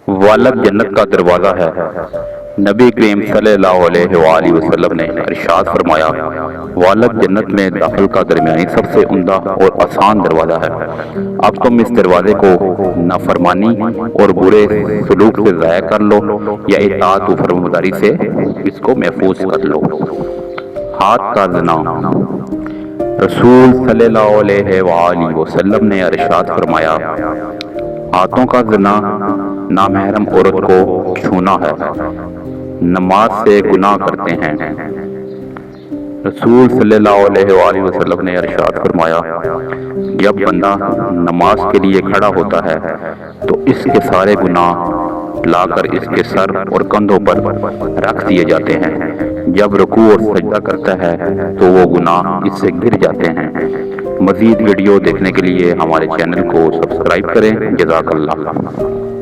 والد جنت کا دروازہ ہے۔ نبی کریم صلی اللہ علیہ وآلہ وسلم نے ارشاد فرمایا، والد جنت میں داخل کا درمیانی سب سے عمدہ اور آسان دروازہ ہے۔ اب تم اس دروازے کو نافرمانی اور برے سلوک سے ضائع کر لو یا اطاعت و فرمانبرداری سے اس کو محفوظ کر لو۔ ہاتھ کا زنا۔ رسول صلی اللہ علیہ وآلہ وسلم نے ارشاد فرمایا، ہاتھوں کا زنا نامحرم عورت کو چھونا ہے، نماز سے گناہ کرتے ہیں۔ رسول صلی اللہ علیہ وآلہ وسلم نے ارشاد فرمایا، جب بندہ نماز کے لیے کھڑا ہوتا ہے تو اس کے سارے گناہ لا کر اس کے سر اور کندھوں پر رکھ دیے جاتے ہیں۔ جب رکوع اور سجدہ کرتا ہے تو وہ گناہ اس سے گر جاتے ہیں۔ مزید ویڈیو دیکھنے کے لیے ہمارے چینل کو سبسکرائب کریں۔ جزاک اللہ۔